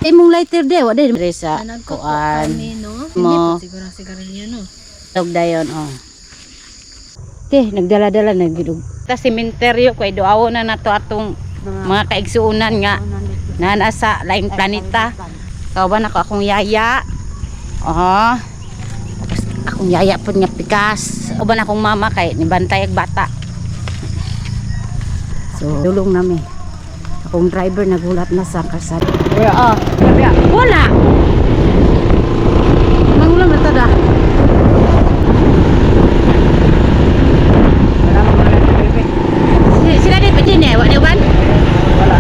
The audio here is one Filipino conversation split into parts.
Imong lighter de, wa de sa kuan. Mo siguro sigarilyo no. tog dayon oh. Te, nagdala-dala na gid. Ta sementeryo kay doawo na nato atong mga kaigsuunan nga na nasa laing planeta. Kauban ako akong yaya. Oh. Tapos akong yaya pud nga pikas. Uban akong mama kay nibantay ag bata. So, dulong nami. Akong driver nagulat na sa kalsada. Kuya, Wala. Mangulang na tada. Sila din pa din eh. Wala ba? wala.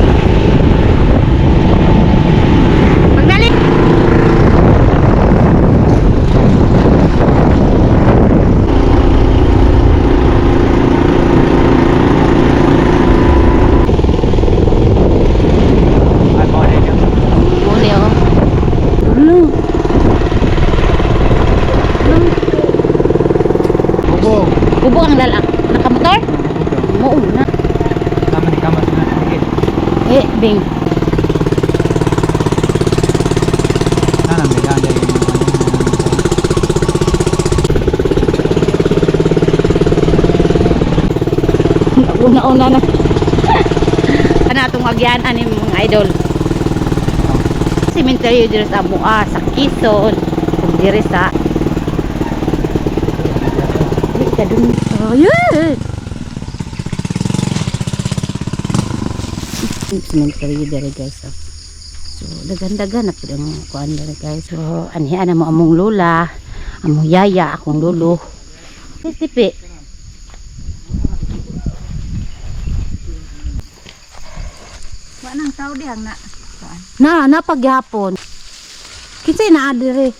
Magdali. Muli oh. Ano? Bubong. Kubo ang lalak. Nakamotor? Oo na. Tama ni kamas na tingin. Bing. Sana may ganda yung Una-una na. Kana itong agyanan ni mga idol. Cemetery diri sa Mua, sa Quezon, ug diri sa Dili dun. Oh, yeah. Cemetery diri guys. So, dagan-dagan na pud ang kuan diri guys. So, anhian na mo among lola, among yaya, akong lolo. Tipi. Wa nang tao dihang na. Na pagyapon. Kinsay naa dire?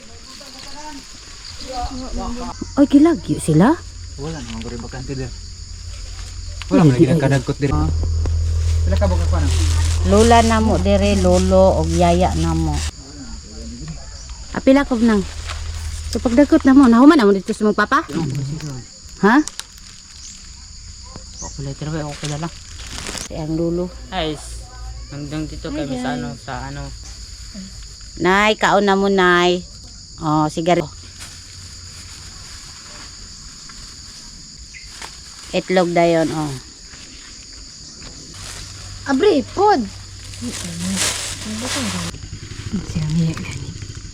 Oy, kilagi sila? Wala nang guri bakante dir. Wala man lagi nagkadagkot dir. Sila ka baka kuan. Lola na mo dire, lolo og yaya na mo. Apila ko nang. So pagdakot na mo, nahuman na mo dito sa mong papa? Ha? Okay lang, pero okay na lang. Si ang lolo. Guys, hanggang dito kami sa ano. Nay, kaon na mo, nay. Oh, sigaret. Itlog dayon, oh. Abri, pod.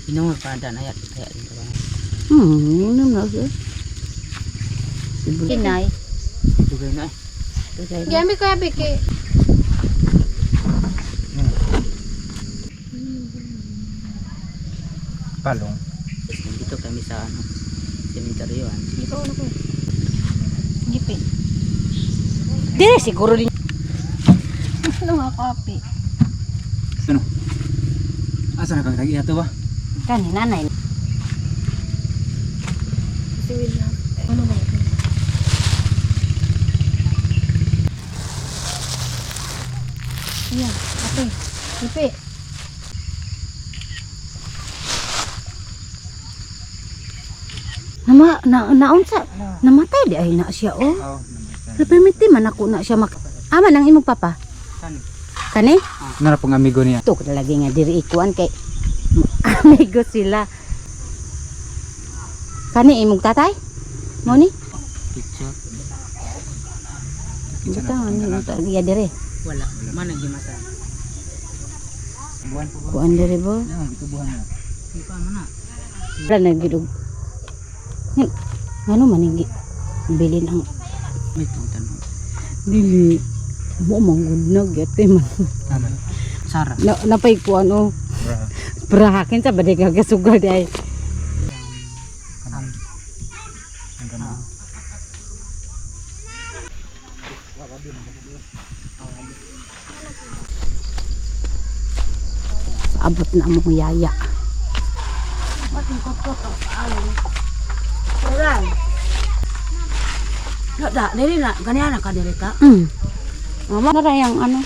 Inong pa dan ayat ayat dito. Ano na siya? Nay. Dugay na. Gami ko abi kay Palong. Dito kami sa ano, cemetery yan. ikaw na ko. Gipi. Dire siguro din. Ano nga kape? Ano? Asa na kang tagi ato ba? Kani nanay. Siwil na. Ano ba? Ayan, kape. Gipi. Naunsa? Namatay di ay na siya, oh. Oo. Permiti man ako na siya Ama nang imong papa. Kani? Kani? Nara pong amigo niya. Ito lagi nga diri ikuan kay amigo sila. Kani imong tatay? Mo ni? Picture. Butang ano ta iya diri. Wala. Mana gimasa? Buwan po ba? Kuan diri bo. Yan, itubuhan na. Di pa mana? Wala na gidug. Ano manigi bilin ang May tuntan mo. dili mo mangunag yate man. Aman. Sara. Napay ko ano Bra. brahakin sa baday gagasugal di ay. Ang ganda. Abot na mo yaya. Da, dili na ganyan na ka dili ka. Mama na yung ano.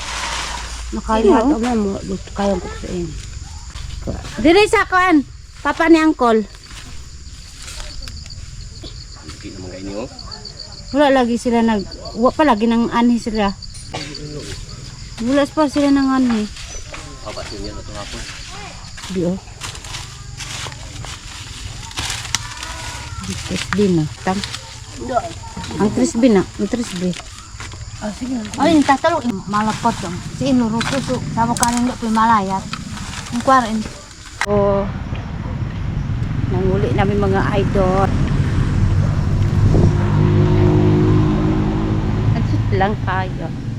Nakaya mo mo kaya ko sa iyo. Diri sa kuan. Papa ni Uncle. Wala lagi sila wala pa lagi nang anhi sila. Wala pa sila nang anhi. Di oh. Crispy na. Tang. Ang crispy na. Ang crispy. Ay, tatalo malapot dong. Si inuruto so sama kanin nggak malayat. Ang kwarin. Oh. Nanguli namin mga idol. Ang sweet lang kayo.